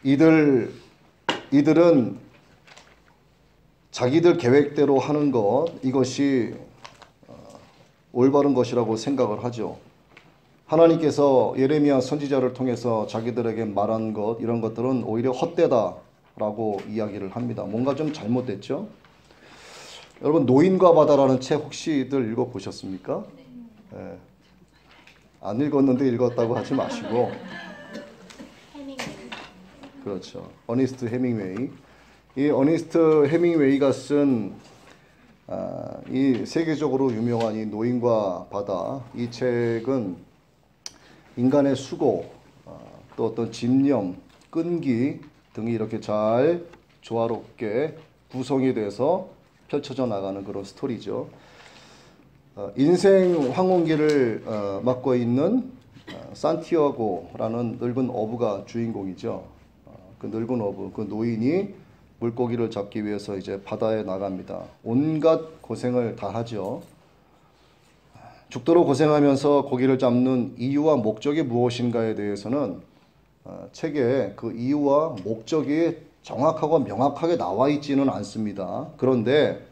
이들은 자기들 계획대로 하는 것, 이것이 올바른 것이라고 생각을 하죠. 하나님께서 예레미야 선지자를 통해서 자기들에게 말한 것, 이런 것들은 오히려 헛되다라고 이야기를 합니다. 뭔가 좀 잘못됐죠? 여러분, 노인과 바다라는 책 혹시들 읽어보셨습니까? 네. 안 읽었는데 읽었다고 하지 마시고. 그렇죠. 어니스트 헤밍웨이. 이 어니스트 헤밍웨이가 쓴 이 세계적으로 유명한 이 노인과 바다, 이 책은 인간의 수고, 또 어떤 집념, 끈기 등이 이렇게 잘 조화롭게 구성이 돼서 펼쳐져 나가는 그런 스토리죠. 인생 황혼기를 맡고 있는 산티아고라는 늙은 어부가 주인공이죠. 그 늙은 어부, 그 노인이 물고기를 잡기 위해서 이제 바다에 나갑니다. 온갖 고생을 다 하죠. 죽도록 고생하면서 고기를 잡는 이유와 목적이 무엇인가에 대해서는 책에 그 이유와 목적이 정확하고 명확하게 나와 있지는 않습니다. 그런데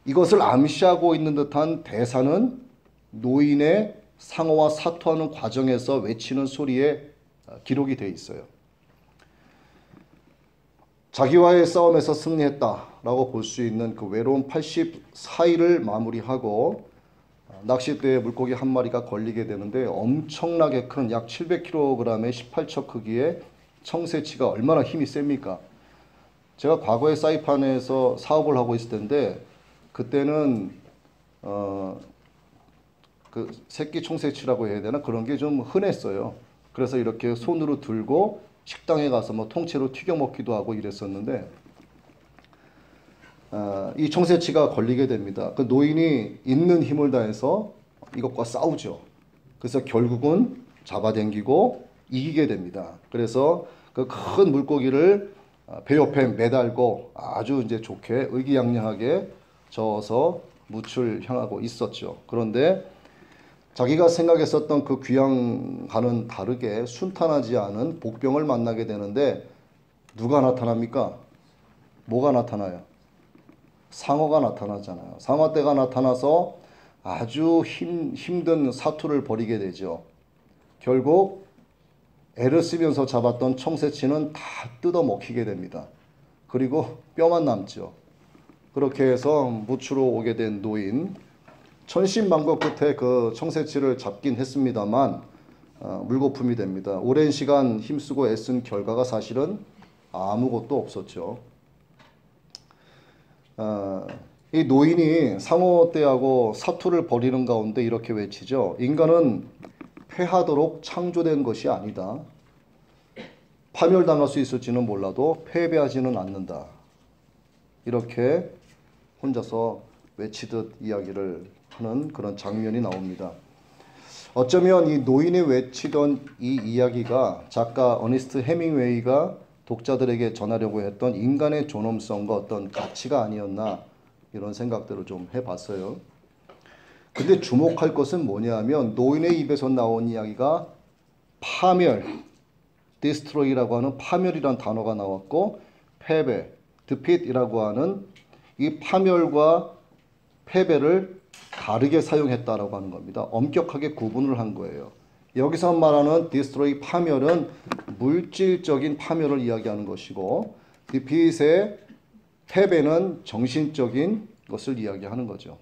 이것을 암시하고 있는 듯한 대사는 노인의 상어와 사투하는 과정에서 외치는 소리에 기록이 되어 있어요. 자기와의 싸움에서 승리했다라고 볼 수 있는 그 외로운 84일을 마무리하고 낚싯대에 물고기 한 마리가 걸리게 되는데 엄청나게 큰 약 700kg의 18척 크기의 청새치가 얼마나 힘이 셉니까? 제가 과거에 사이판에서 사업을 하고 있을 텐데 그때는 그 새끼 청새치라고 해야 되나 그런 게 좀 흔했어요. 그래서 이렇게 손으로 들고 식당에 가서 뭐 통째로 튀겨 먹기도 하고 이랬었는데 이 청새치가 걸리게 됩니다. 그 노인이 있는 힘을 다해서 이것과 싸우죠. 그래서 결국은 잡아당기고 이기게 됩니다. 그래서 그 큰 물고기를 배 옆에 매달고 아주 이제 좋게 의기양양하게 저어서 무출 향하고 있었죠. 그런데 자기가 생각했었던 그 귀향과는 다르게 순탄하지 않은 복병을 만나게 되는데 누가 나타납니까? 뭐가 나타나요? 상어가 나타나잖아요. 상어떼가 나타나서 아주 힘든 사투를 벌이게 되죠. 결국 애를 쓰면서 잡았던 청새치는 다 뜯어 먹히게 됩니다. 그리고 뼈만 남죠. 그렇게 해서 무추로 오게 된 노인, 천신만고 끝에 그 청새치를 잡긴 했습니다만 물거품이 됩니다. 오랜 시간 힘쓰고 애쓴 결과가 사실은 아무것도 없었죠. 이 노인이 상어떼하고 사투를 벌이는 가운데 이렇게 외치죠. 인간은 패하도록 창조된 것이 아니다. 파멸당할 수 있을지는 몰라도 패배하지는 않는다. 이렇게 혼자서 외치듯 이야기를 하는 그런 장면이 나옵니다. 어쩌면 이 노인이 외치던 이 이야기가 작가 어니스트 헤밍웨이가 독자들에게 전하려고 했던 인간의 존엄성과 어떤 가치가 아니었나 이런 생각들을 좀 해봤어요. 근데 주목할 것은 뭐냐 하면 노인의 입에서 나온 이야기가 파멸, destroy라고 하는 파멸이란 단어가 나왔고 패배, defeat이라고 하는 이 파멸과 패배를 다르게 사용했다라고 하는 겁니다. 엄격하게 구분을 한 거예요. 여기서 말하는 destroy 파멸은 물질적인 파멸을 이야기하는 것이고 defeat의 패배는 정신적인 것을 이야기하는 거죠.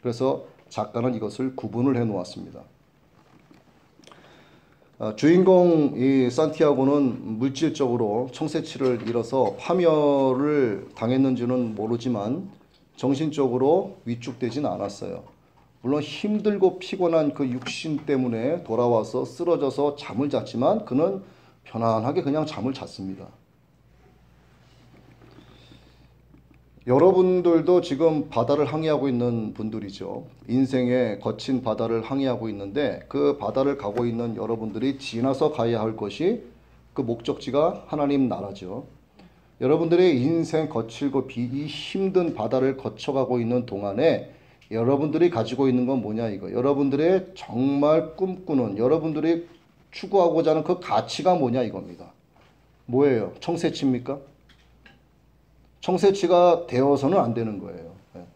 그래서 작가는 이것을 구분을 해 놓았습니다. 주인공 이 산티아고는 물질적으로 청새치를 잃어서 파멸을 당했는지는 모르지만 정신적으로 위축되진 않았어요. 물론 힘들고 피곤한 그 육신 때문에 돌아와서 쓰러져서 잠을 잤지만 그는 편안하게 그냥 잠을 잤습니다. 여러분들도 지금 바다를 항해하고 있는 분들이죠. 인생의 거친 바다를 항해하고 있는데 그 바다를 가고 있는 여러분들이 지나서 가야 할 것이 그 목적지가 하나님 나라죠. 여러분들의 인생 거칠고 이 힘든 바다를 거쳐가고 있는 동안에 여러분들이 가지고 있는 건 뭐냐 이거. 여러분들의 정말 꿈꾸는 여러분들이 추구하고자 하는 그 가치가 뭐냐 이겁니다. 뭐예요? 청새치입니까? 청새치가 되어서는 안 되는 거예요.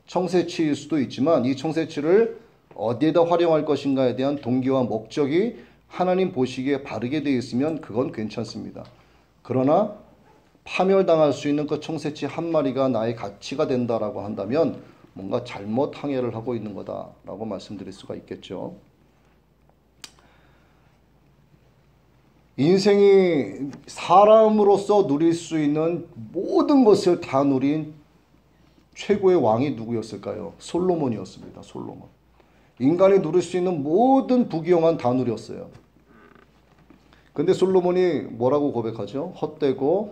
청새치일 수도 있지만 이 청새치를 어디에다 활용할 것인가에 대한 동기와 목적이 하나님 보시기에 바르게 되어 있으면 그건 괜찮습니다. 그러나 파멸당할 수 있는 그 청새치 한 마리가 나의 가치가 된다라고 한다면 뭔가 잘못 항해를 하고 있는 거다라고 말씀드릴 수가 있겠죠. 인생이 사람으로서 누릴 수 있는 모든 것을 다 누린 최고의 왕이 누구였을까요? 솔로몬이었습니다. 솔로몬. 인간이 누릴 수 있는 모든 부귀영화는 다 누렸어요. 근데 솔로몬이 뭐라고 고백하죠? 헛되며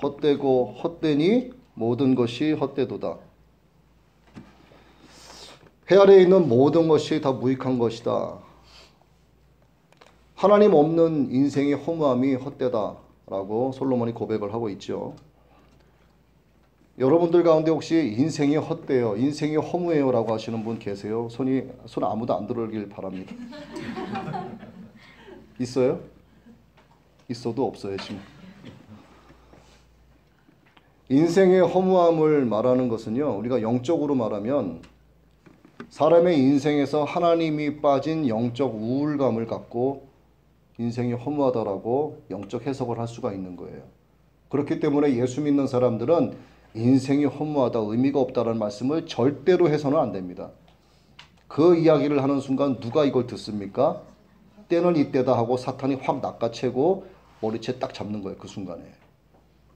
헛되고 헛되니 모든 것이 헛되도다. 해 아래에 있는 모든 것이 다 무익한 것이다. 하나님 없는 인생의 허무함이 헛되다라고 솔로몬이 고백을 하고 있죠. 여러분들 가운데 혹시 인생이 헛되요, 인생이 허무해요 라고 하시는 분 계세요? 손 아무도 안 들어오길 바랍니다. 있어요? 있어도 없어요 지금. 인생의 허무함을 말하는 것은요, 우리가 영적으로 말하면 사람의 인생에서 하나님이 빠진 영적 우울감을 갖고 인생이 허무하다라고 영적 해석을 할 수가 있는 거예요. 그렇기 때문에 예수 믿는 사람들은 인생이 허무하다, 의미가 없다라는 말씀을 절대로 해서는 안 됩니다. 그 이야기를 하는 순간 누가 이걸 듣습니까? 때는 이때다 하고 사탄이 확 낚아채고 머리채 딱 잡는 거예요. 그 순간에.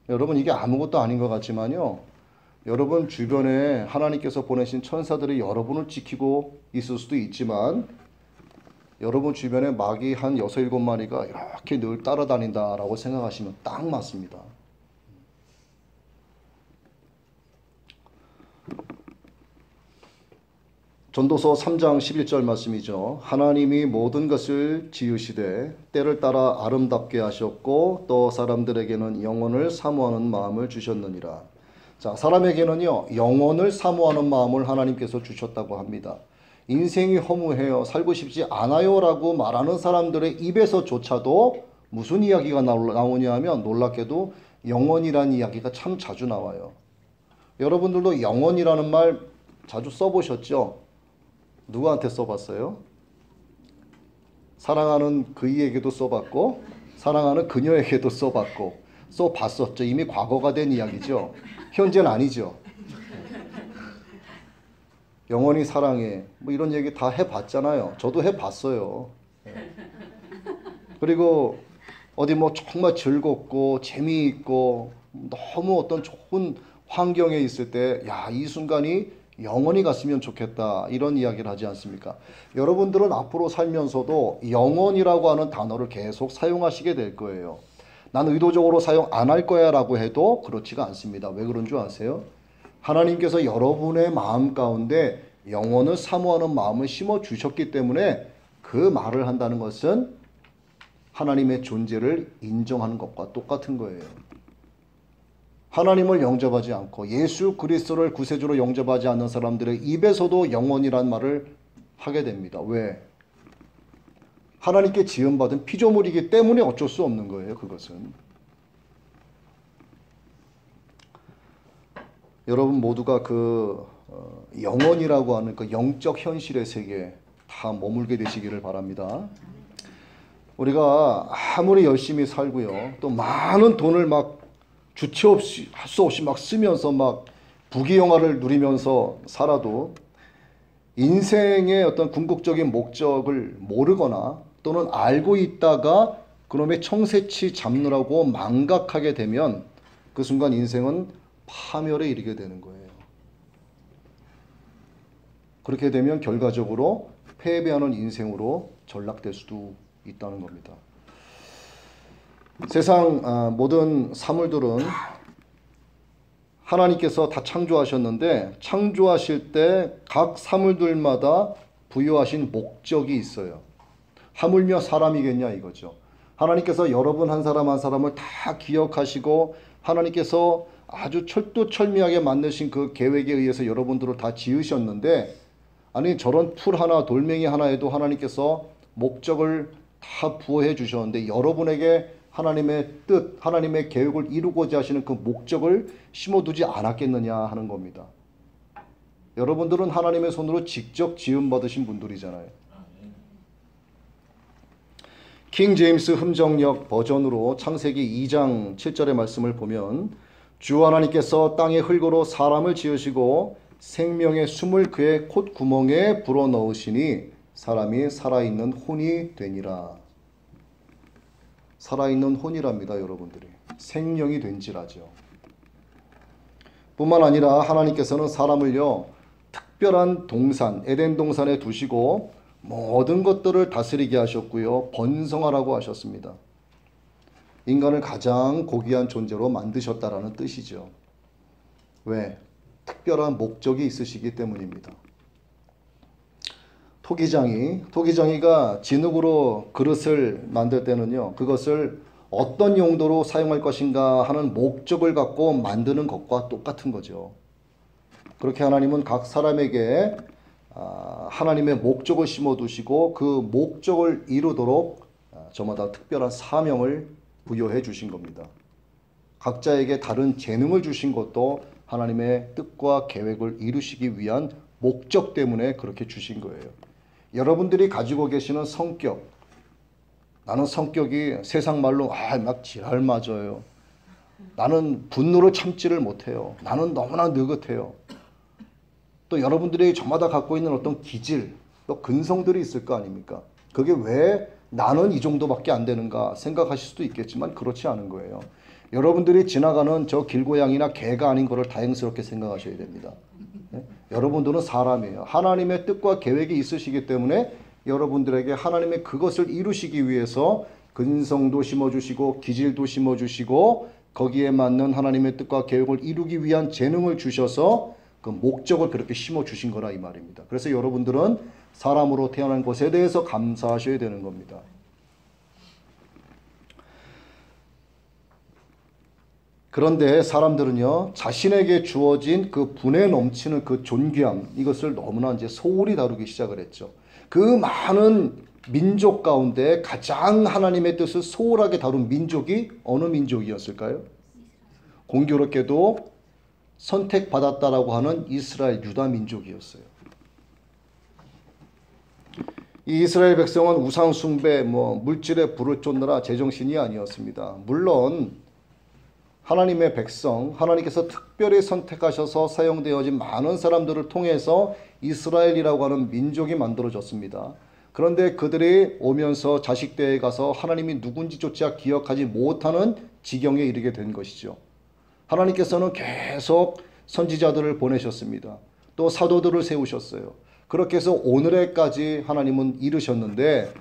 여러분, 이게 아무것도 아닌 것 같지만요, 여러분 주변에 하나님께서 보내신 천사들이 여러분을 지키고 있을 수도 있지만 여러분 주변에 마귀 한 6, 7마리가 이렇게 늘 따라다닌다라고 생각하시면 딱 맞습니다. 전도서 3장 11절 말씀이죠. 하나님이 모든 것을 지으시되 때를 따라 아름답게 하셨고 또 사람들에게는 영혼을 사모하는 마음을 주셨느니라. 자, 사람에게는요, 영혼을 사모하는 마음을 하나님께서 주셨다고 합니다. 인생이 허무해요, 살고 싶지 않아요 라고 말하는 사람들의 입에서조차도 무슨 이야기가 나오냐 하면 놀랍게도 영혼이라는 이야기가 참 자주 나와요. 여러분들도 영혼이라는 말 자주 써보셨죠? 누구한테 써봤어요? 사랑하는 그이에게도 써봤고 사랑하는 그녀에게도 써봤고 써봤었죠. 이미 과거가 된 이야기죠. 현재는 아니죠. 영원히 사랑해 뭐 이런 얘기 다 해봤잖아요. 저도 해봤어요. 그리고 어디 뭐 정말 즐겁고 재미있고 너무 어떤 좋은 환경에 있을 때 야, 이 순간이 영원히 갔으면 좋겠다 이런 이야기를 하지 않습니까? 여러분들은 앞으로 살면서도 영원이라고 하는 단어를 계속 사용하시게 될 거예요. 난 의도적으로 사용 안 할 거야 라고 해도 그렇지가 않습니다. 왜 그런 줄 아세요? 하나님께서 여러분의 마음 가운데 영혼을 사모하는 마음을 심어 주셨기 때문에 그 말을 한다는 것은 하나님의 존재를 인정하는 것과 똑같은 거예요. 하나님을 영접하지 않고 예수 그리스도를 구세주로 영접하지 않는 사람들의 입에서도 영혼이란 말을 하게 됩니다. 왜? 하나님께 지음받은 피조물이기 때문에 어쩔 수 없는 거예요. 그것은. 여러분 모두가 그 영혼이라고 하는 그 영적 현실의 세계에 다 머물게 되시기를 바랍니다. 우리가 아무리 열심히 살고요, 또 많은 돈을 막 주체 없이 할 수 없이 막 쓰면서 막 부귀영화를 누리면서 살아도 인생의 어떤 궁극적인 목적을 모르거나 또는 알고 있다가 그놈의 청새치 잡느라고 망각하게 되면 그 순간 인생은 파멸에 이르게 되는 거예요. 그렇게 되면 결과적으로 패배하는 인생으로 전락될 수도 있다는 겁니다. 세상 모든 사물들은 하나님께서 다 창조하셨는데 창조하실 때 각 사물들마다 부여하신 목적이 있어요. 하물며 사람이겠냐 이거죠. 하나님께서 여러분 한 사람 한 사람을 다 기억하시고 하나님께서 아주 철두철미하게 만드신 그 계획에 의해서 여러분들을 다 지으셨는데 아니 저런 풀 하나 돌멩이 하나에도 하나님께서 목적을 다 부어해 주셨는데 여러분에게 하나님의 뜻, 하나님의 계획을 이루고자 하시는 그 목적을 심어두지 않았겠느냐 하는 겁니다. 여러분들은 하나님의 손으로 직접 지음받으신 분들이잖아요. 킹 제임스 흠정역 버전으로 창세기 2장 7절의 말씀을 보면 주 하나님께서 땅의 흙으로 사람을 지으시고 생명의 숨을 그의 콧구멍에 불어넣으시니 사람이 살아있는 혼이 되니라. 살아있는 혼이랍니다. 여러분들이 생명이 된지라죠. 뿐만 아니라 하나님께서는 사람을요 특별한 동산 에덴 동산에 두시고 모든 것들을 다스리게 하셨고요 번성하라고 하셨습니다. 인간을 가장 고귀한 존재로 만드셨다라는 뜻이죠. 왜? 특별한 목적이 있으시기 때문입니다. 토기장이가 진흙으로 그릇을 만들 때는요 그것을 어떤 용도로 사용할 것인가 하는 목적을 갖고 만드는 것과 똑같은 거죠. 그렇게 하나님은 각 사람에게 하나님의 목적을 심어두시고 그 목적을 이루도록 저마다 특별한 사명을 부여해 주신 겁니다. 각자에게 다른 재능을 주신 것도 하나님의 뜻과 계획을 이루시기 위한 목적 때문에 그렇게 주신 거예요. 여러분들이 가지고 계시는 성격, 나는 성격이 세상 말로 막 지랄 맞아요. 나는 분노를 참지를 못해요. 나는 너무나 느긋해요. 또 여러분들이 저마다 갖고 있는 어떤 기질, 또 근성들이 있을 거 아닙니까? 그게 왜 나는 이 정도밖에 안 되는가 생각하실 수도 있겠지만 그렇지 않은 거예요. 여러분들이 지나가는 저 길고양이나 개가 아닌 것을 다행스럽게 생각하셔야 됩니다. 네? 여러분들은 사람이에요. 하나님의 뜻과 계획이 있으시기 때문에 여러분들에게 하나님의 그것을 이루시기 위해서 근성도 심어주시고 기질도 심어주시고 거기에 맞는 하나님의 뜻과 계획을 이루기 위한 재능을 주셔서 그 목적을 그렇게 심어주신 거라 이 말입니다. 그래서 여러분들은 사람으로 태어난 것에 대해서 감사하셔야 되는 겁니다. 그런데 사람들은요 자신에게 주어진 그 분에 넘치는 그 존귀함 이것을 너무나 이제 소홀히 다루기 시작을 했죠. 그 많은 민족 가운데 가장 하나님의 뜻을 소홀하게 다룬 민족이 어느 민족이었을까요? 공교롭게도 선택받았다라고 하는 이스라엘 유다 민족이었어요. 이 이스라엘 백성은 우상 숭배, 물질에 불을 쫓느라 제정신이 아니었습니다. 물론 하나님의 백성, 하나님께서 특별히 선택하셔서 사용되어진 많은 사람들을 통해서 이스라엘이라고 하는 민족이 만들어졌습니다. 그런데 그들이 오면서 자식대에 가서 하나님이 누군지조차 기억하지 못하는 지경에 이르게 된 것이죠. 하나님께서는 계속 선지자들을 보내셨습니다. 또 사도들을 세우셨어요. 그렇게 해서 오늘에까지 하나님은 이르셨는데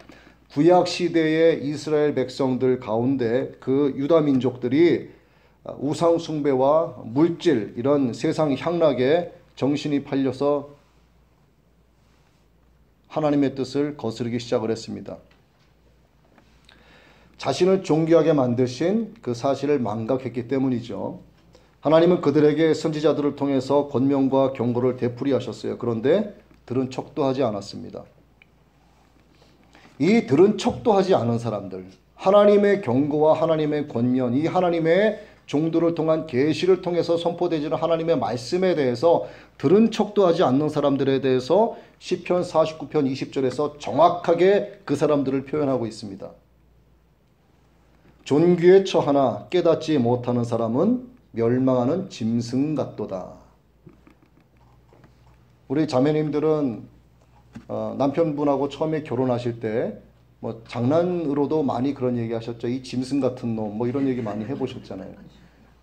구약 시대의 이스라엘 백성들 가운데 그 유다 민족들이 우상 숭배와 물질 이런 세상 향락에 정신이 팔려서 하나님의 뜻을 거스르기 시작을 했습니다. 자신을 존귀하게 만드신 그 사실을 망각했기 때문이죠. 하나님은 그들에게 선지자들을 통해서 권면과 경고를 되풀이하셨어요. 그런데 들은 척도 하지 않았습니다. 이 들은 척도 하지 않은 사람들, 하나님의 경고와 하나님의 권면, 이 하나님의 종들을 통한 계시를 통해서 선포되지는 하나님의 말씀에 대해서 들은 척도 하지 않는 사람들에 대해서 시편 49편 20절에서 정확하게 그 사람들을 표현하고 있습니다. 존귀에 처하나 깨닫지 못하는 사람은 멸망하는 짐승 같도다. 우리 자매님들은 남편분하고 처음에 결혼하실 때 장난으로도 많이 그런 얘기 하셨죠. 이 짐승 같은 놈 이런 얘기 많이 해보셨잖아요.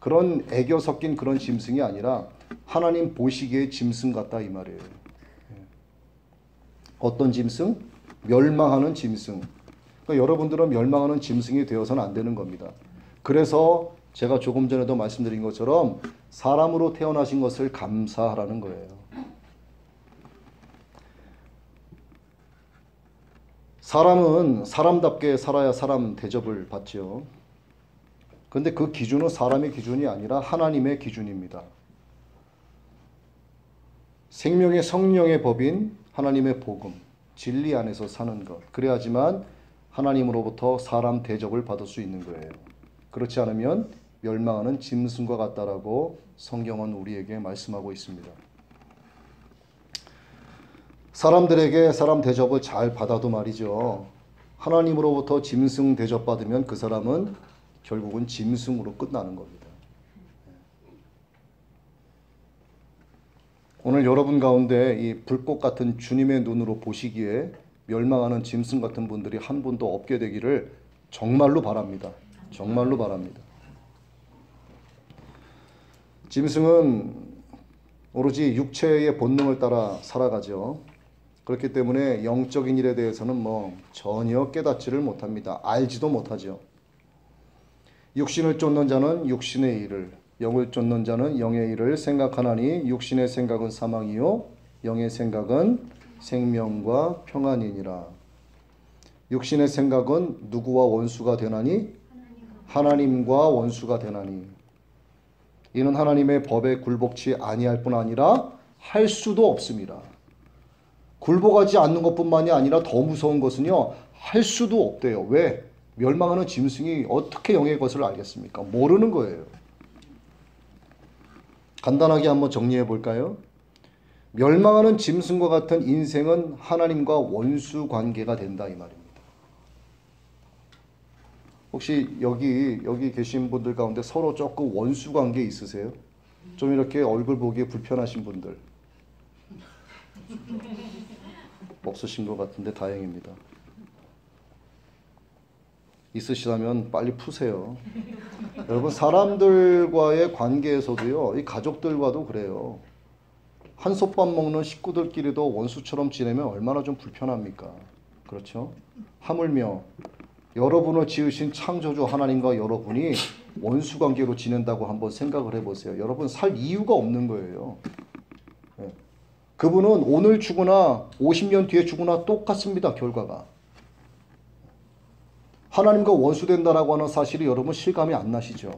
그런 애교 섞인 그런 짐승이 아니라 하나님 보시기에 짐승 같다 이 말이에요. 어떤 짐승? 멸망하는 짐승. 그러니까 여러분들은 멸망하는 짐승이 되어서는 안 되는 겁니다. 그래서 제가 조금 전에도 말씀드린 것처럼 사람으로 태어나신 것을 감사하라는 거예요. 사람은 사람답게 살아야 사람 대접을 받지요. 그런데 그 기준은 사람의 기준이 아니라 하나님의 기준입니다. 생명의 성령의 법인 하나님의 복음, 진리 안에서 사는 것. 그래야지만 하나님으로부터 사람 대접을 받을 수 있는 거예요. 그렇지 않으면 멸망하는 짐승과 같다라고 성경은 우리에게 말씀하고 있습니다. 사람들에게 사람 대접을 잘 받아도 말이죠. 하나님으로부터 짐승 대접받으면 그 사람은 결국은 짐승으로 끝나는 겁니다. 오늘 여러분 가운데 이 불꽃 같은 주님의 눈으로 보시기에 멸망하는 짐승 같은 분들이 한 분도 없게 되기를 정말로 바랍니다. 정말로 바랍니다. 짐승은 오로지 육체의 본능을 따라 살아가죠. 그렇기 때문에 영적인 일에 대해서는 전혀 깨닫지를 못합니다. 알지도 못하죠. 육신을 쫓는 자는 육신의 일을, 영을 쫓는 자는 영의 일을 생각하나니 육신의 생각은 사망이요 영의 생각은 생명과 평안이니라. 육신의 생각은 누구와 원수가 되나니? 하나님과 원수가 되나니. 이는 하나님의 법에 굴복치 아니할 뿐 아니라 할 수도 없습니다. 굴복하지 않는 것뿐만이 아니라 더 무서운 것은요, 할 수도 없대요. 왜? 멸망하는 짐승이 어떻게 영의 것을 알겠습니까? 모르는 거예요. 간단하게 한번 정리해 볼까요? 멸망하는 짐승과 같은 인생은 하나님과 원수 관계가 된다 이 말입니다. 혹시 여기 계신 분들 가운데 서로 조금 원수 관계 있으세요? 좀 이렇게 얼굴 보기에 불편하신 분들 없으신 것 같은데 다행입니다. 있으시다면 빨리 푸세요. 여러분, 사람들과의 관계에서도요, 이 가족들과도 그래요. 한솥밥 먹는 식구들끼리도 원수처럼 지내면 얼마나 좀 불편합니까? 그렇죠? 하물며 여러분을 지으신 창조주 하나님과 여러분이 원수 관계로 지낸다고 한번 생각을 해보세요. 여러분 살 이유가 없는 거예요. 그분은 오늘 죽으나 50년 뒤에 죽으나 똑같습니다. 결과가. 하나님과 원수된다라고 하는 사실이 여러분 실감이 안 나시죠?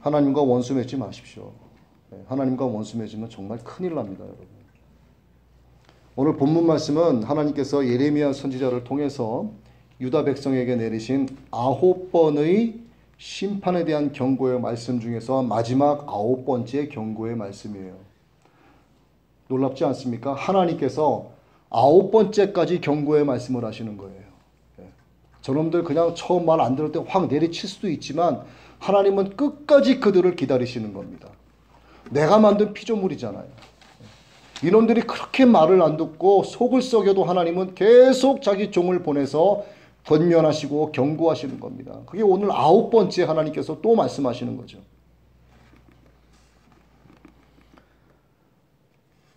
하나님과 원수 맺지 마십시오. 하나님과 원수 맺으면 정말 큰일 납니다. 여러분. 오늘 본문 말씀은 하나님께서 예레미야 선지자를 통해서 유다 백성에게 내리신 9번의 심판에 대한 경고의 말씀 중에서 마지막 9번째 경고의 말씀이에요. 놀랍지 않습니까? 하나님께서 9번째까지 경고의 말씀을 하시는 거예요. 저놈들 그냥 처음 말 안 들을 때 확 내리칠 수도 있지만 하나님은 끝까지 그들을 기다리시는 겁니다. 내가 만든 피조물이잖아요. 이놈들이 그렇게 말을 안 듣고 속을 썩여도 하나님은 계속 자기 종을 보내서 권면하시고 경고하시는 겁니다. 그게 오늘 9번째 하나님께서 또 말씀하시는 거죠.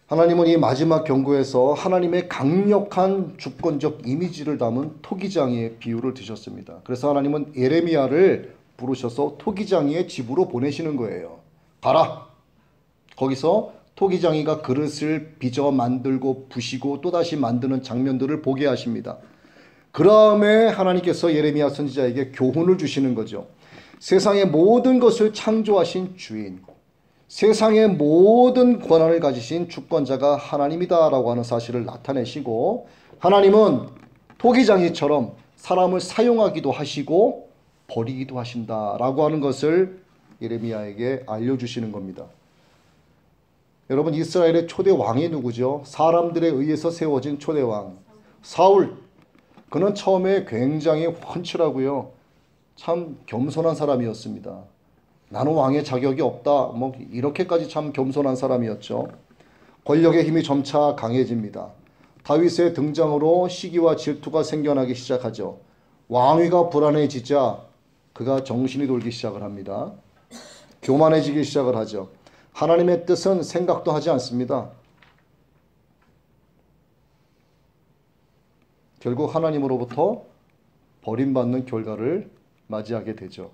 하나님은 이 마지막 경고에서 하나님의 강력한 주권적 이미지를 담은 토기장이의 비유를 드셨습니다. 그래서 하나님은 예레미야를 부르셔서 토기장이의 집으로 보내시는 거예요. 가라! 거기서 토기장이가 그릇을 빚어 만들고 부시고 또다시 만드는 장면들을 보게 하십니다. 그 다음에 하나님께서 예레미야 선지자에게 교훈을 주시는 거죠. 세상의 모든 것을 창조하신 주인, 세상의 모든 권한을 가지신 주권자가 하나님이다라고 하는 사실을 나타내시고, 하나님은 토기장이처럼 사람을 사용하기도 하시고 버리기도 하신다라고 하는 것을 예레미야에게 알려주시는 겁니다. 여러분, 이스라엘의 초대 왕이 누구죠? 사람들에 의해서 세워진 초대 왕 사울. 그는 처음에 굉장히 훤칠하고요, 참 겸손한 사람이었습니다. 나는 왕의 자격이 없다, 이렇게까지 참 겸손한 사람이었죠. 권력의 힘이 점차 강해집니다. 다윗의 등장으로 시기와 질투가 생겨나기 시작하죠. 왕위가 불안해지자 그가 정신이 돌기 시작을 합니다. 교만해지기 시작을 하죠. 하나님의 뜻은 생각도 하지 않습니다. 결국 하나님으로부터 버림받는 결과를 맞이하게 되죠.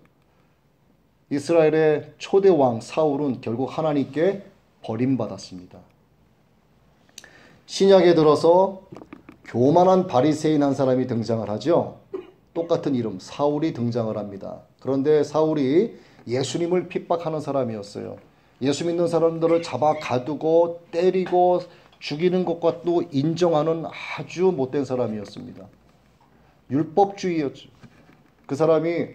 이스라엘의 초대 왕 사울은 결국 하나님께 버림받았습니다. 신약에 들어서 교만한 바리새인 한 사람이 등장을 하죠. 똑같은 이름 사울이 등장을 합니다. 그런데 사울이 예수님을 핍박하는 사람이었어요. 예수 믿는 사람들을 잡아 가두고 때리고 죽이는 것과도 인정하는 아주 못된 사람이었습니다. 율법주의였죠. 그 사람이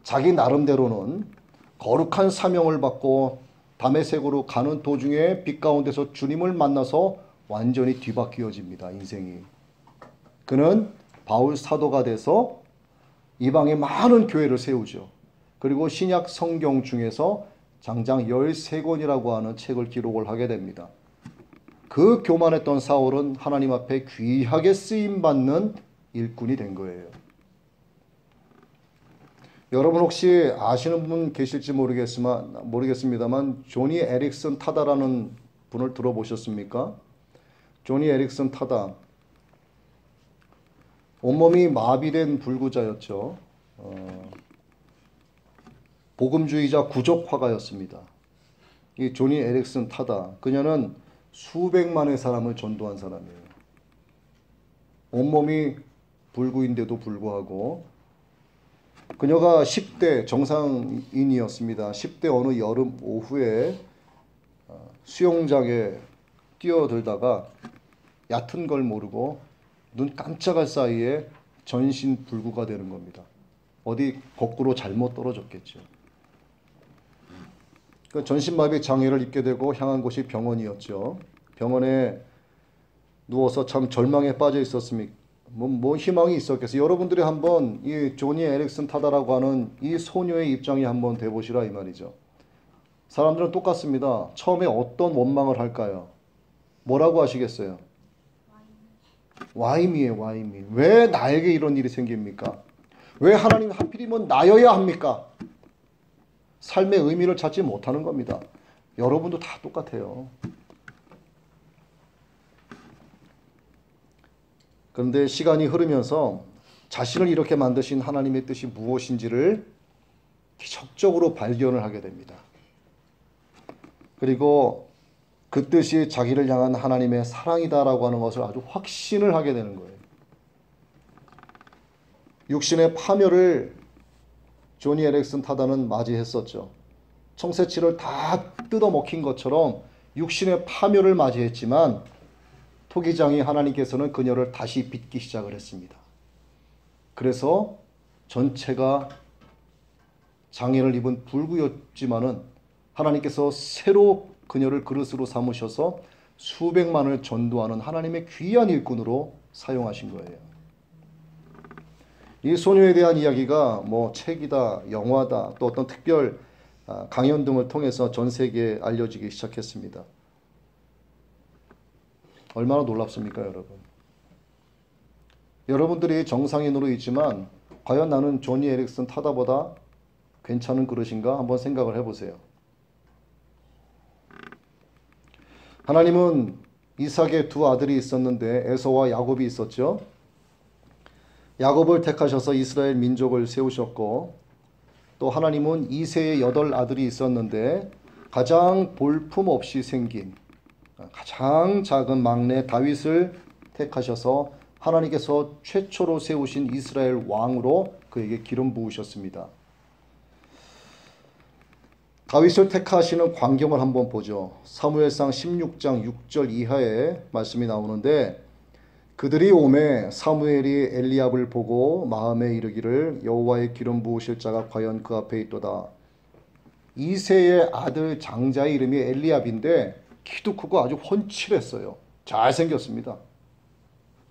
자기 나름대로는 거룩한 사명을 받고 다메섹으로 가는 도중에 빛 가운데서 주님을 만나서 완전히 뒤바뀌어집니다. 인생이. 그는 바울 사도가 돼서 이방의 많은 교회를 세우죠. 그리고 신약 성경 중에서 장장 13권이라고 하는 책을 기록을 하게 됩니다. 그 교만했던 사울은 하나님 앞에 귀하게 쓰임받는 일꾼이 된 거예요. 여러분 혹시 아시는 분 계실지 모르겠습니다만 조니 에릭슨 타다라는 분을 들어보셨습니까? 조니 에릭슨 타다. 온몸이 마비된 불구자였죠. 복음주의자 구족화가였습니다. 이 조니 에릭슨 타다. 그녀는 수백만의 사람을 전도한 사람이에요. 온몸이 불구인데도 불구하고 그녀가 10대 정상인이었습니다. 10대 어느 여름 오후에 수영장에 뛰어들다가 얕은 걸 모르고 눈 깜짝할 사이에 전신 불구가 되는 겁니다. 어디 거꾸로 잘못 떨어졌겠죠. 그 전신마비 장애를 입게 되고 향한 곳이 병원이었죠. 병원에 누워서 참 절망에 빠져 있었습니다. 뭐 희망이 있었겠어요. 여러분들이 한번 이 조니 에릭슨 타다라고 하는 이 소녀의 입장이 한번 돼보시라 이 말이죠. 사람들은 똑같습니다. 처음에 어떤 원망을 할까요? 뭐라고 하시겠어요? 와임이에요, 와임이. 왜 나에게 이런 일이 생깁니까? 왜 하나님 하필이면 나여야 합니까? 삶의 의미를 찾지 못하는 겁니다. 여러분도 다 똑같아요. 그런데 시간이 흐르면서 자신을 이렇게 만드신 하나님의 뜻이 무엇인지를 기적적으로 발견을 하게 됩니다. 그리고 그 뜻이 자기를 향한 하나님의 사랑이다라고 하는 것을 아주 확신을 하게 되는 거예요. 육신의 파멸을 조니 에릭슨 타다는 맞이했었죠. 청새치를 다 뜯어먹힌 것처럼 육신의 파멸을 맞이했지만 토기장이 하나님께서는 그녀를 다시 빚기 시작을 했습니다. 그래서 전체가 장애를 입은 불구였지만은 하나님께서 새로 그녀를 그릇으로 삼으셔서 수백만을 전도하는 하나님의 귀한 일꾼으로 사용하신 거예요. 이 소녀에 대한 이야기가 뭐 책이다, 영화다, 또 어떤 특별 강연 등을 통해서 전 세계에 알려지기 시작했습니다. 얼마나 놀랍습니까, 여러분? 여러분들이 정상인으로 있지만 과연 나는 조니 에릭슨 타다보다 괜찮은 그릇인가? 한번 생각을 해보세요. 하나님은 이삭의 두 아들이 있었는데 에서와 야곱이 있었죠. 야곱을 택하셔서 이스라엘 민족을 세우셨고 또 하나님은 이새의 8아들이 있었는데 가장 볼품없이 생긴 가장 작은 막내 다윗을 택하셔서 하나님께서 최초로 세우신 이스라엘 왕으로 그에게 기름 부으셨습니다. 다윗을 택하시는 광경을 한번 보죠. 사무엘상 16장 6절 이하에 말씀이 나오는데 그들이 오매 사무엘이 엘리압을 보고 마음에 이르기를 여호와의 기름 부으실 자가 과연 그 앞에 있도다. 이새의 아들 장자의 이름이 엘리압인데 키도 크고 아주 훤칠했어요. 잘생겼습니다.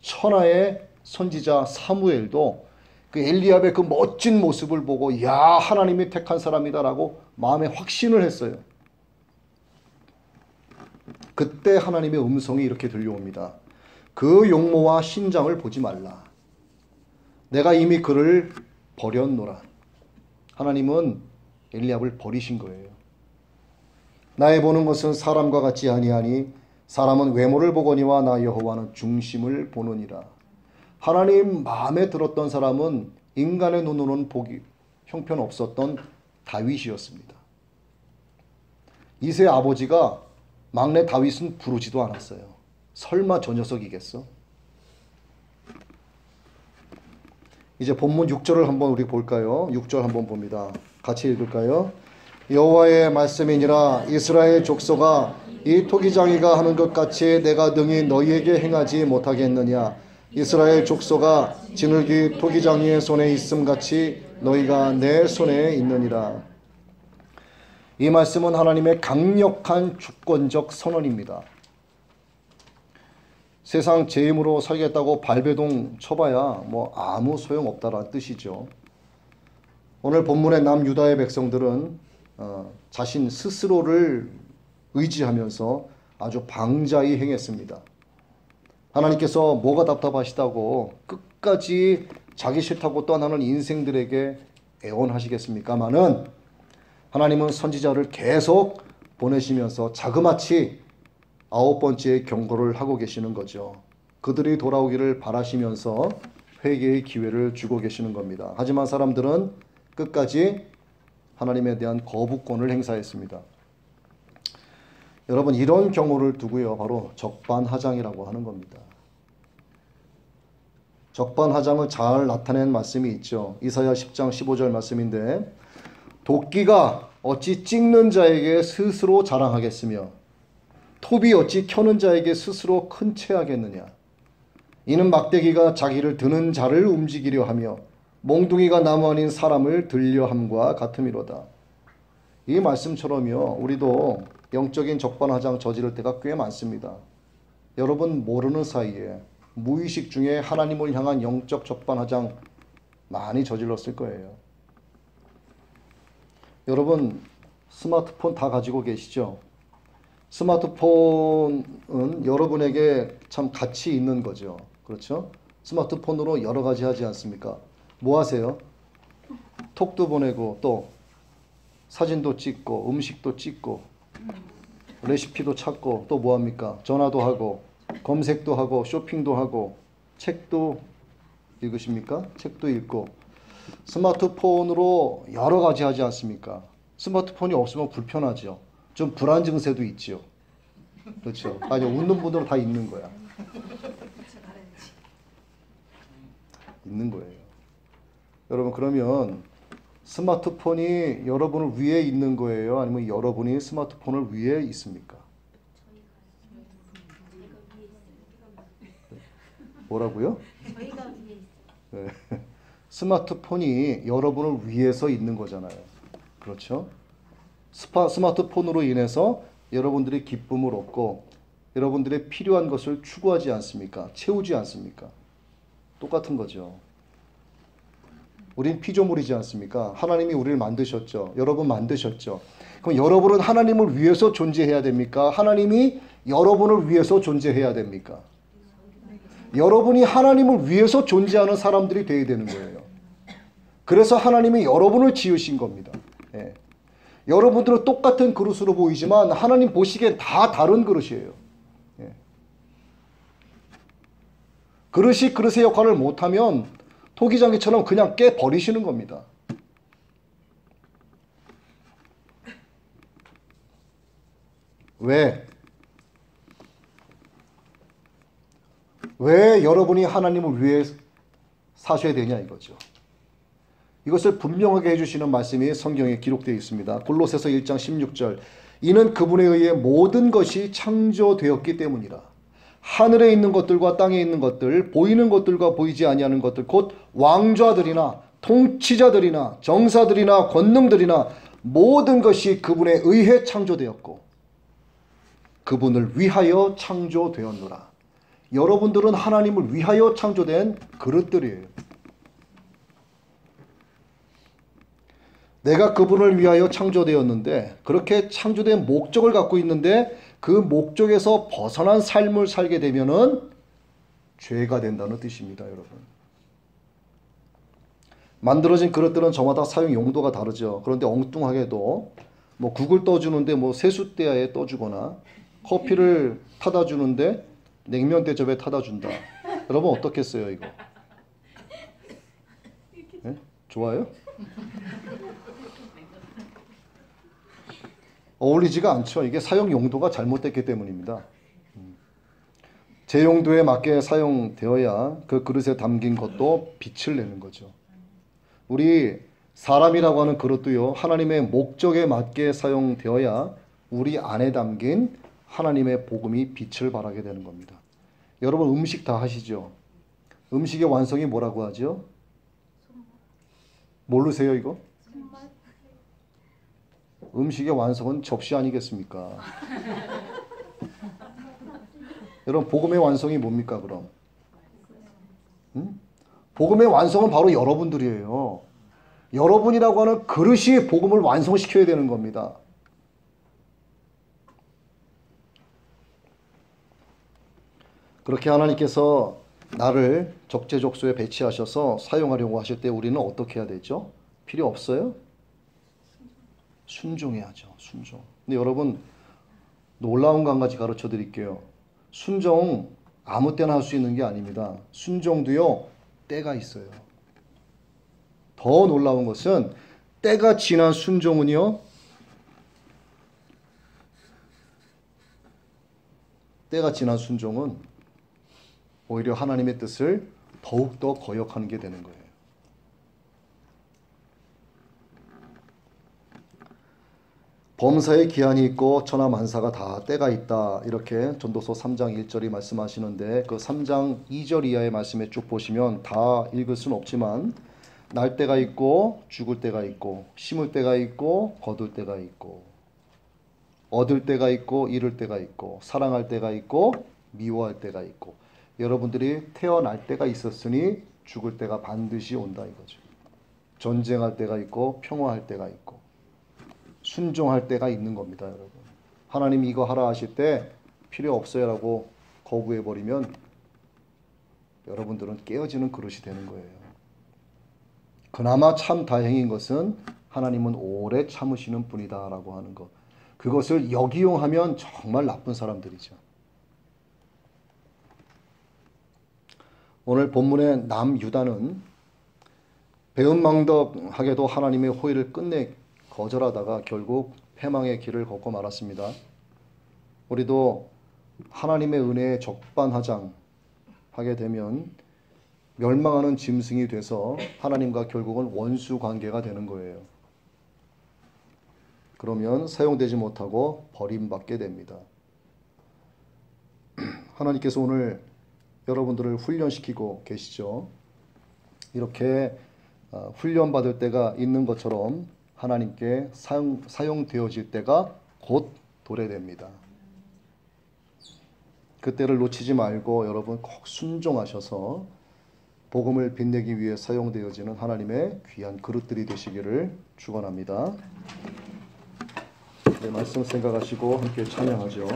천하의 선지자 사무엘도 그 엘리압의 그 멋진 모습을 보고 야 하나님이 택한 사람이다라고 마음에 확신을 했어요. 그때 하나님의 음성이 이렇게 들려옵니다. 그 용모와 신장을 보지 말라. 내가 이미 그를 버렸노라. 하나님은 엘리압을 버리신 거예요. 나의 보는 것은 사람과 같지 아니하니 사람은 외모를 보거니와 나 여호와는 중심을 보느니라. 하나님 마음에 들었던 사람은 인간의 눈으로는 보기 형편없었던 다윗이었습니다. 이새의 아버지가 막내 다윗은 부르지도 않았어요. 설마 저 녀석이겠어? 이제 본문 6절을 한번 우리 볼까요? 6절 한번 봅니다. 같이 읽을까요? 여호와의 말씀이니라. 이스라엘 족속아, 이 토기장이가 하는 것 같이 내가 능히 너희에게 행하지 못하겠느냐. 이스라엘 족속아, 지늘기 토기장이의 손에 있음 같이 너희가 내 손에 있느니라. 이 말씀은 하나님의 강력한 주권적 선언입니다. 세상 제 힘으로 살겠다고 발베동 쳐봐야 뭐 아무 소용없다라는 뜻이죠. 오늘 본문의 남유다의 백성들은 자신 스스로를 의지하면서 아주 방자히 행했습니다. 하나님께서 뭐가 답답하시다고 끝까지 자기 싫다고 떠나는 인생들에게 애원하시겠습니까마는 하나님은 선지자를 계속 보내시면서 자그마치 9번째 경고를 하고 계시는 거죠. 그들이 돌아오기를 바라시면서 회개의 기회를 주고 계시는 겁니다. 하지만 사람들은 끝까지 하나님에 대한 거부권을 행사했습니다. 여러분, 이런 경우를 두고요, 바로 적반하장이라고 하는 겁니다. 적반하장을 잘 나타낸 말씀이 있죠. 이사야 10장 15절 말씀인데, 도끼가 어찌 찍는 자에게 스스로 자랑하겠으며 톱이 어찌 켜는 자에게 스스로 큰 채하겠느냐. 이는 막대기가 자기를 드는 자를 움직이려 하며 몽둥이가 나무 아닌 사람을 들려함과 같음이로다. 이 말씀처럼요, 우리도 영적인 적반하장 저지를 때가 꽤 많습니다. 여러분 모르는 사이에 무의식 중에 하나님을 향한 영적 적반하장 많이 저질렀을 거예요. 여러분 스마트폰 다 가지고 계시죠? 스마트폰은 여러분에게 참 가치 있는 거죠. 그렇죠? 스마트폰으로 여러 가지 하지 않습니까? 뭐 하세요? 톡도 보내고 또 사진도 찍고 음식도 찍고 레시피도 찾고 또 뭐 합니까? 전화도 하고 검색도 하고 쇼핑도 하고 책도 읽으십니까? 책도 읽고 스마트폰으로 여러 가지 하지 않습니까? 스마트폰이 없으면 불편하죠. 좀 불안 증세도 있죠. 그렇죠. 아니, 웃는 분들은 다 있는 거야. 있는 거예요. 여러분, 그러면 스마트폰이 여러분을 위해 있는 거예요? 아니면 여러분이 스마트폰을 위해 있습니까? 뭐라고요? 저희가 위에 있어요. 네. 스마트폰이 여러분을 위해서 있는 거잖아요. 그렇죠? 스마트폰으로 인해서 여러분들이 기쁨을 얻고 여러분들의 필요한 것을 추구하지 않습니까? 채우지 않습니까? 똑같은 거죠. 우린 피조물이지 않습니까? 하나님이 우리를 만드셨죠. 여러분 만드셨죠. 그럼 여러분은 하나님을 위해서 존재해야 됩니까? 하나님이 여러분을 위해서 존재해야 됩니까? 여러분이 하나님을 위해서 존재하는 사람들이 되어야 되는 거예요. 그래서 하나님이 여러분을 지으신 겁니다. 예. 여러분들은 똑같은 그릇으로 보이지만 하나님 보시기엔 다 다른 그릇이에요. 예. 그릇이 그릇의 역할을 못하면 토기장이처럼 그냥 깨버리시는 겁니다. 왜? 왜 여러분이 하나님을 위해 사셔야 되냐 이거죠. 이것을 분명하게 해주시는 말씀이 성경에 기록되어 있습니다. 골로새서 1장 16절. 이는 그분에 의해 모든 것이 창조되었기 때문이라. 하늘에 있는 것들과 땅에 있는 것들, 보이는 것들과 보이지 아니하는 것들, 곧 왕좌들이나 통치자들이나 정사들이나 권능들이나 모든 것이 그분에 의해 창조되었고 그분을 위하여 창조되었노라. 여러분들은 하나님을 위하여 창조된 그릇들이에요. 내가 그분을 위하여 창조되었는데 그렇게 창조된 목적을 갖고 있는데 그 목적에서 벗어난 삶을 살게 되면은 죄가 된다는 뜻입니다, 여러분. 만들어진 그릇들은 저마다 사용 용도가 다르죠. 그런데 엉뚱하게도 뭐 국을 떠주는데 뭐 세숫대야에 떠주거나 커피를 타다 주는데 냉면 대접에 타다 준다. 여러분 어떻겠어요, 이거? 네? 좋아요? 어울리지가 않죠. 이게 사용 용도가 잘못됐기 때문입니다. 제 용도에 맞게 사용되어야 그 그릇에 담긴 것도 빛을 내는 거죠. 우리 사람이라고 하는 그릇도요, 하나님의 목적에 맞게 사용되어야 우리 안에 담긴 하나님의 복음이 빛을 발하게 되는 겁니다. 여러분 음식 다 하시죠? 음식의 완성이 뭐라고 하죠? 모르세요 이거? 음식의 완성은 접시 아니겠습니까? 여러분 복음의 완성이 뭡니까 그럼? 복음의 완성은 바로 여러분들이에요. 여러분이라고 하는 그릇이 복음을 완성시켜야 되는 겁니다. 그렇게 하나님께서 나를 적재적소에 배치하셔서 사용하려고 하실 때 우리는 어떻게 해야 되죠? 필요 없어요? 순종해야죠. 순종. 근데 여러분 놀라운 거 한 가지 가르쳐 드릴게요. 순종 아무 때나 할 수 있는 게 아닙니다. 순종도요 때가 있어요. 더 놀라운 것은 때가 지난 순종은요, 때가 지난 순종은 오히려 하나님의 뜻을 더욱더 거역하는 게 되는 거예요. 범사에 기한이 있고 천하만사가 다 때가 있다. 이렇게 전도서 3장 1절이 말씀하시는데 그 3장 2절 이하의 말씀에 쭉 보시면 다 읽을 수는 없지만 날 때가 있고 죽을 때가 있고 심을 때가 있고 거둘 때가 있고 얻을 때가 있고 잃을 때가 있고 사랑할 때가 있고 미워할 때가 있고 여러분들이 태어날 때가 있었으니 죽을 때가 반드시 온다 이거죠. 전쟁할 때가 있고 평화할 때가 있고 순종할 때가 있는 겁니다, 여러분. 하나님이 이거 하라 하실 때 필요 없어요라고 거부해버리면 여러분들은 깨어지는 그릇이 되는 거예요. 그나마 참 다행인 것은 하나님은 오래 참으시는 분이다라고 하는 것. 그것을 역이용하면 정말 나쁜 사람들이죠. 오늘 본문의 남유다는 배은망덕하게도 하나님의 호의를 끝내 거절하다가 결국 패망의 길을 걷고 말았습니다. 우리도 하나님의 은혜에 적반하장 하게 되면 멸망하는 짐승이 돼서 하나님과 결국은 원수 관계가 되는 거예요. 그러면 사용되지 못하고 버림받게 됩니다. 하나님께서 오늘 여러분들을 훈련시키고 계시죠. 이렇게 훈련받을 때가 있는 것처럼 하나님께 사용되어질 때가 곧 도래됩니다. 그때를 놓치지 말고 여러분 꼭 순종하셔서 복음을 빛내기 위해 사용되어지는 하나님의 귀한 그릇들이 되시기를 축원합니다. 네, 말씀 생각하시고 함께 찬양하죠.